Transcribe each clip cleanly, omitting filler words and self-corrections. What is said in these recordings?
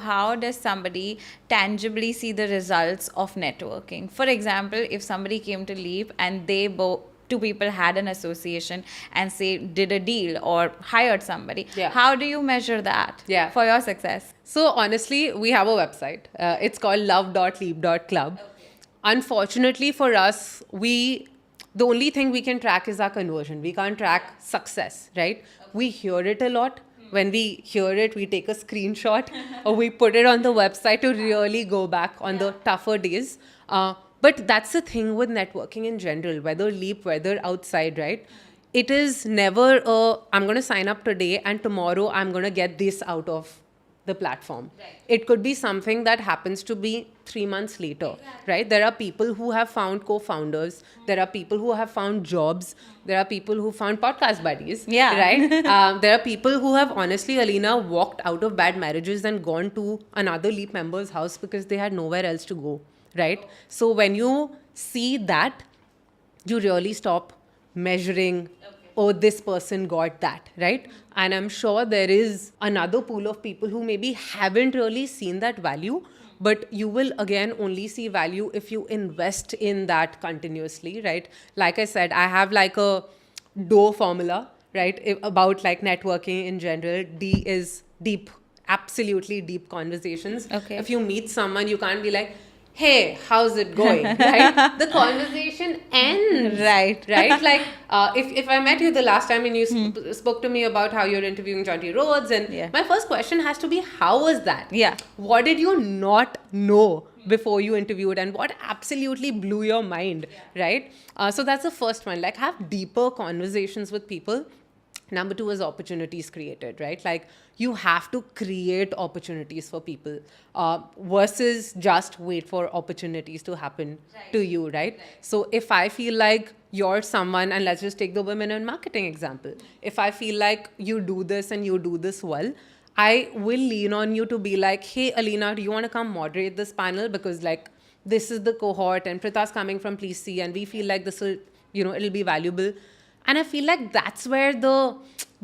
How does somebody tangibly see the results of networking? For example, if somebody came to Leap and they both two people had an association and say did a deal or hired somebody, Yeah. how do you measure that Yeah. for your success? So honestly, we have a website. It's called love.leap.club. Unfortunately for us, the only thing we can track is our conversion. We can't track success, right? We hear it a lot. When we hear it, we take a screenshot or we put it on the website to really go back on the tougher days. But that's the thing with networking in general, whether Leap, whether outside, right? It is never I'm going to sign up today and tomorrow I'm going to get this out of the platform. Right. It could be something that happens to be 3 months later, right? There are people who have found co-founders. There are people who have found jobs. There are people who found podcast buddies, right? There are people who have honestly, Alina, walked out of bad marriages and gone to another Leap member's house because they had nowhere else to go, right? So when you see that, you really stop measuring, oh, this person got that, right? And I'm sure there is another pool of people who maybe haven't really seen that value, but you will again only see value if you invest in that continuously, right? Like I said, I have like a DOE formula, right? About like networking in general. D is deep, absolutely deep conversations. Okay. If you meet someone, you can't be like, hey, how's it going, right? The conversation ends. Right. Right? Like, if I met you the last time and you spoke to me about how you're interviewing Jonty Rhodes, and my first question has to be, how was that? Yeah. What did you not know before you interviewed, and what absolutely blew your mind, right? So that's the first one. Like, have deeper conversations with people. Number two is opportunities created, right? Like, you have to create opportunities for people versus just wait for opportunities to happen to you, right? So if I feel like you're someone, and let's just take the women in marketing example. If I feel like you do this and you do this well, I will lean on you to be like, hey, Alina, do you want to come moderate this panel? Because like, this is the cohort and Pritha's coming from Please See, and we feel like this will, it'll be valuable. And I feel like that's where the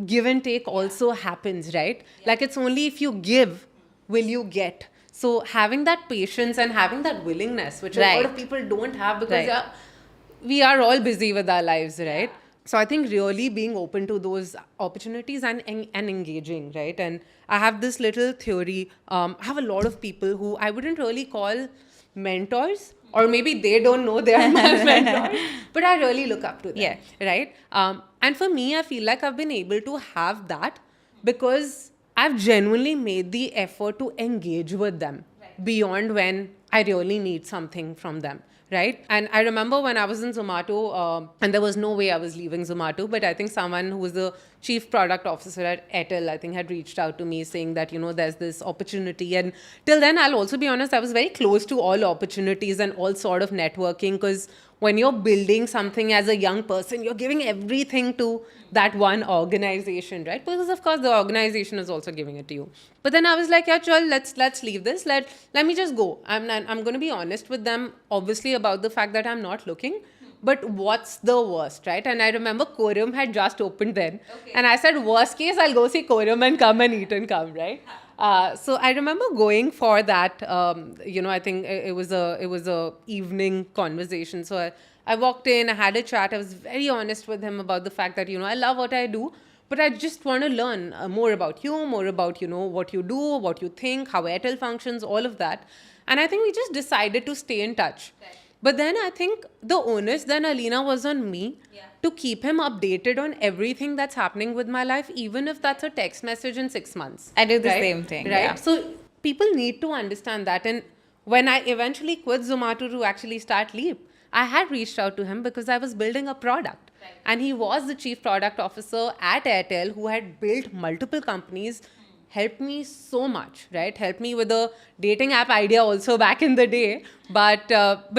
give and take also happens, right? Like, it's only if you give will you get. So having that patience and having that willingness, which a lot of people don't have because we are all busy with our lives, right? So I think really being open to those opportunities and engaging, right? And I have this little theory. I have a lot of people who I wouldn't really call mentors, or maybe they don't know they are my mentors, but I really look up to them, right? And for me, I feel like I've been able to have that because I've genuinely made the effort to engage with them beyond when I really need something from them, right? And I remember when I was in Zomato, and there was no way I was leaving Zomato, but I think someone who was the chief product officer at Airtel, I think, had reached out to me saying that, there's this opportunity. And till then, I'll also be honest, I was very close to all opportunities and all sort of networking, because when you're building something as a young person, you're giving everything to that one organization, right? Because of course the organization is also giving it to you. But then I was like, yeah, chal, let's leave this. Let me just go. I'm going to be honest with them, obviously, about the fact that I'm not looking. But what's the worst, right? And I remember Quorum had just opened then. Okay. And I said, worst case, I'll go see Quorum and come and eat and come, right? So I remember going for that. I think it was a evening conversation. So I walked in, I had a chat. I was very honest with him about the fact that, I love what I do, but I just want to learn more about you, more about, what you do, what you think, how Airtel functions, all of that. And I think we just decided to stay in touch. Right. But then I think the onus then, Alina, was on me to keep him updated on everything that's happening with my life, even if that's a text message in 6 months. I do the same thing. Right? Yeah. So people need to understand that. And when I eventually quit Zomato to actually start Leap, I had reached out to him because I was building a product. Right. And he was the chief product officer at Airtel who had built multiple companies, helped me so much, right? Helped me with the dating app idea also back in the day. But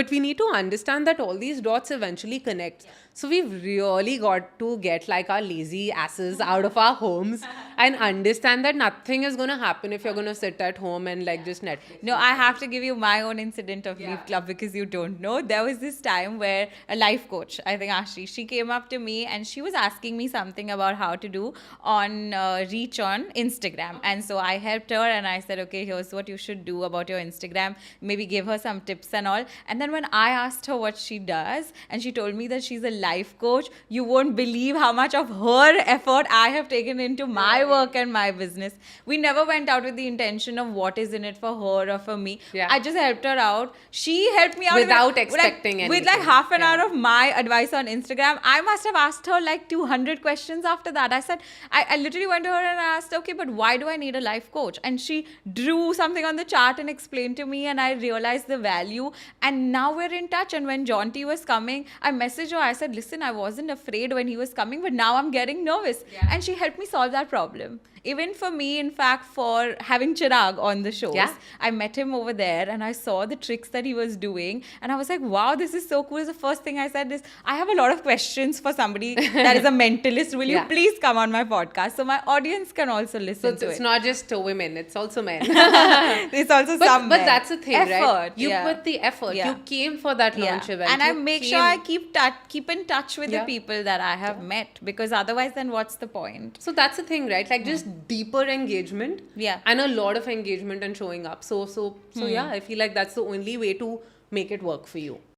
we need to understand that all these dots eventually connect. Yeah. So we've really got to get like our lazy asses out of our homes and understand that nothing is going to happen if you're going to sit at home and like just Netflix. No, I have to give you my own incident of Leap Club because you don't know. There was this time where a life coach, I think Ashri, she came up to me and she was asking me something about how to do on reach on Instagram. And so I helped her and I said, okay, here's what you should do about your Instagram. Maybe give her some tips and all. And then when I asked her what she does and she told me that she's a life coach, you won't believe how much of her effort I have taken into my work and my business. We never went out with the intention of what is in it for her or for me. Yeah. I just helped her out. She helped me out Without expecting with like anything. half an Yeah. hour of my advice on Instagram. I must have asked her like 200 questions after that. I said, I literally went to her and asked, okay, but why do I need a life coach? And she drew something on the chart and explained to me, and I realized the value. And now we're in touch. And when John T was coming, I messaged her. I said, listen, I wasn't afraid when he was coming, but now I'm getting nervous. And she helped me solve that problem. Even for me, in fact, for having Chirag on the shows, Yeah. I met him over there and I saw the tricks that he was doing. And I was like, wow, this is so cool. The first thing I said is, I have a lot of questions for somebody that is a mentalist. Will you Yeah. please come on my podcast so my audience can also So listen to it's it? not just women, it's also men. It's also some But men. that's the thing, effort, right? You yeah. put the effort. Yeah. You came for that Yeah. launch event. And I You make came- sure I keep in touch with the Yeah. people that I have met, because otherwise then what's the point? So that's the thing, right? Like just deeper engagement. Yeah. And a lot of engagement and showing up. So yeah, I feel like that's the only way to make it work for you.